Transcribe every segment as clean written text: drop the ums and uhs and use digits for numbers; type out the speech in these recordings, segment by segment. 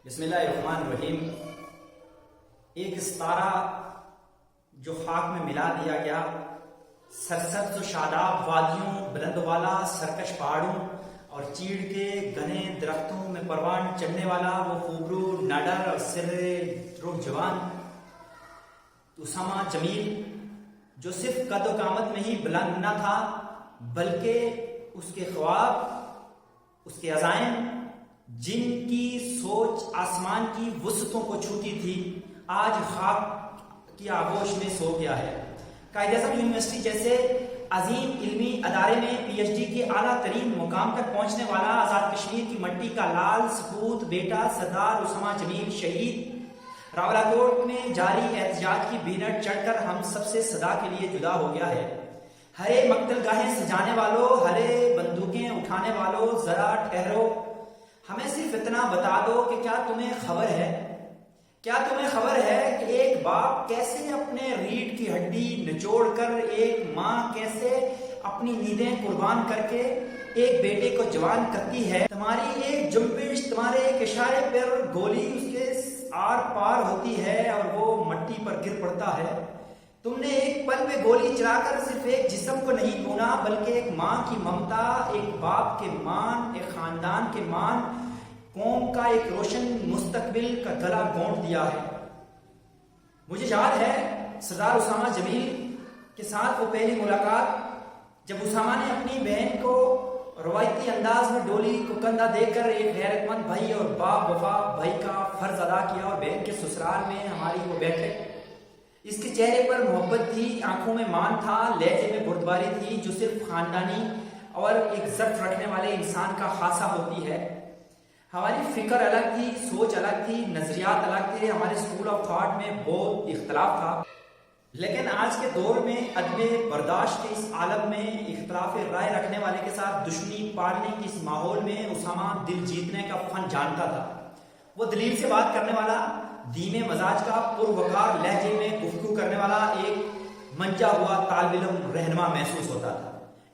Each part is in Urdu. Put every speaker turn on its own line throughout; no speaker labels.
بسم اللہ الرحمن الرحیم۔ ایک ستارہ جو خاک میں ملا دیا گیا، سرسبز و شاداب وادیوں، بلند والا سرکش پہاڑوں اور چیڑ کے گھنے درختوں میں پروان چڑھنے والا وہ خوبرو نڈر اور سر روح جوان اسامہ جمیل، جو صرف قد و قامت میں ہی بلند نہ تھا بلکہ اس کے خواب، اس کے عزائم، جن کی سوچ آسمان کی وسعتوں کو چھوتی تھی، آج خاک کی آغوش میں سو گیا ہے۔ قائد اعظم یونیورسٹی جیسے عظیم علمی ادارے میں پی ایچ ڈی کے اعلیٰ ترین مقام تک پہنچنے والا آزاد کشمیر کی مٹی کا لال سپوت بیٹا سردار اسامہ جمیل شہید راولاکوٹ میں جاری احتجاج کی بینٹ چڑھ کر ہم سب سے سدا کے لیے جدا ہو گیا ہے۔ ہرے مقتل گاہیں سجانے والوں، ہرے بندوقیں اٹھانے والوں، ذرا ٹھہرو، ہمیں صرف اتنا بتا دو کہ کیا تمہیں خبر ہے کہ ایک باپ کیسے اپنے ریڑھ کی ہڈی نچوڑ کر، ایک ماں کیسے اپنی نیندیں قربان کر کے ایک بیٹے کو جوان کرتی ہے؟ تمہاری ایک جنبش، تمہارے ایک اشارے پر گولی اس کے آر پار ہوتی ہے اور وہ مٹی پر گر پڑتا ہے۔ تم نے ایک پل میں گولی چلا کر صرف ایک جسم کو نہیں بھونا بلکہ ایک ماں کی ممتا، ایک باپ کے مان، ایک خاندان کے مان، قوم کا ایک روشن مستقبل کا گلا گھونٹ دیا ہے۔ مجھے یاد ہے سردار اسامہ جمیل کے ساتھ وہ پہلی ملاقات جب اسامہ نے اپنی بہن کو روایتی انداز میں ڈولی کو کندھا دے کر ایک غیرت مند بھائی اور باپ وفا بھائی کا فرض ادا کیا، اور بہن کے سسرال میں ہماری وہ بیٹھک، اس کے چہرے پر محبت تھی، آنکھوں میں مان تھا، لہجے میں بردباری تھی جو صرف خاندانی اور ایک ضبط رکھنے والے انسان کا خاصہ ہوتی ہے۔ ہماری فکر الگ تھی، سوچ الگ تھی، نظریات الگ تھے، ہمارے اسکول آف تھاٹ میں بہت اختلاف تھا، لیکن آج کے دور میں عدم برداشت کے اس عالم میں اختلاف رائے رکھنے والے کے ساتھ دشمنی پالنے کے اس ماحول میں اسامہ دل جیتنے کا فن جانتا تھا۔ وہ دلیل سے بات کرنے والا، دھیمے مزاج کا، پروقار لہجے میں گفتگو کرنے والا ایک منجا ہوا طالب علم رہنما محسوس ہوتا تھا۔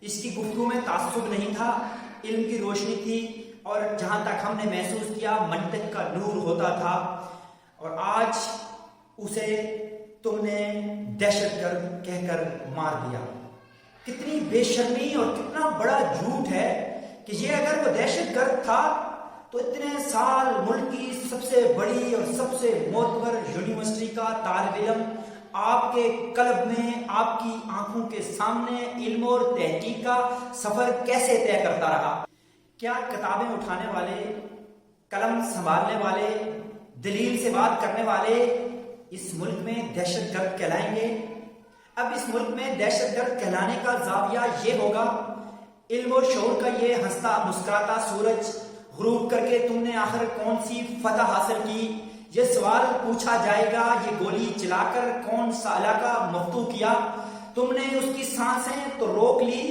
اس کی گفتگو میں تعصب نہیں تھا، علم کی روشنی تھی، اور جہاں تک ہم نے محسوس کیا منطق کا نور ہوتا تھا۔ اور آج اسے تم نے دہشت گرد کہہ کر مار دیا۔ کتنی بے شرمی اور کتنا بڑا جھوٹ ہے کہ یہ اگر وہ دہشت گرد تھا تو اتنے سال ملک کی سب سے بڑی اور سب سے معتبر یونیورسٹی کا طالب علم آپ کے قلب میں، آپ کی آنکھوں کے سامنے علم اور تحقیق کا سفر کیسے طے کرتا رہا؟ کیا کتابیں اٹھانے والے، قلم سنبھالنے والے، دلیل سے بات کرنے والے اس ملک میں دہشت گرد کہلائیں گے؟ اب اس ملک میں دہشت گرد کہلانے کا زاویہ یہ ہوگا، علم اور شعور کا یہ ہنستا مسکراتا سورج غروب کر کے تم نے آخر کون سی فتح حاصل کی؟ یہ سوال پوچھا جائے گا، یہ گولی چلا کر کون سا علاقہ مفتوح کیا؟ تم نے اس کی سانسیں تو روک لی،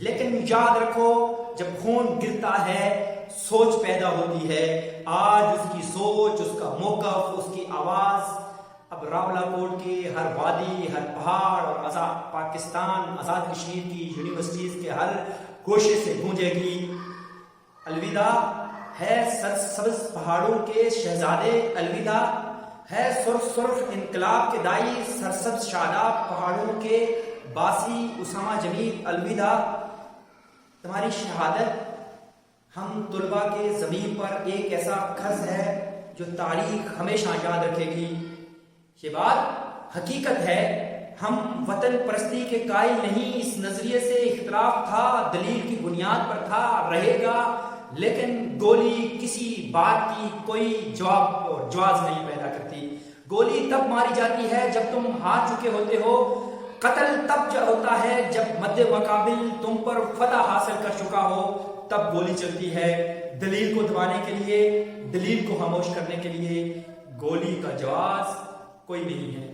لیکن یاد رکھو جب خون گرتا ہے سوچ پیدا ہوتی ہے۔ آج اس کی سوچ، اس کا موقف، اس کی آواز اب راولاکوٹ کے ہر وادی، ہر پہاڑ اور آزاد پاکستان، آزاد کشمیر کی یونیورسٹیز کے ہر گوشے سے گونجے گی۔ الوداع ہے سرسبز پہاڑوں کے شہزادے، الوداع ہے سرخ سرخ انقلاب کے دائی، سرسبز شاداب پہاڑوں کے باسی اسامہ جمیل، الوداع۔ تمہاری شہادت ہم طلباء کے ضمیر پر ایک ایسا خز ہے جو تاریخ ہمیشہ یاد رکھے گی۔ یہ بات حقیقت ہے، ہم وطن پرستی کے قائل نہیں، اس نظریے سے اختلاف تھا، دلیل کی بنیاد پر تھا، رہے گا، لیکن گولی کسی بات کی کوئی جواب اور جواز نہیں پیدا کرتی۔ گولی تب ماری جاتی ہے جب تم ہار چکے ہوتے ہو، قتل تب ہوتا ہے جب مد مقابل تم پر فتح حاصل کر چکا ہو، تب گولی چلتی ہے۔ دلیل کو دبانے کے لیے، دلیل کو خاموش کرنے کے لیے گولی کا جواز کوئی نہیں ہے۔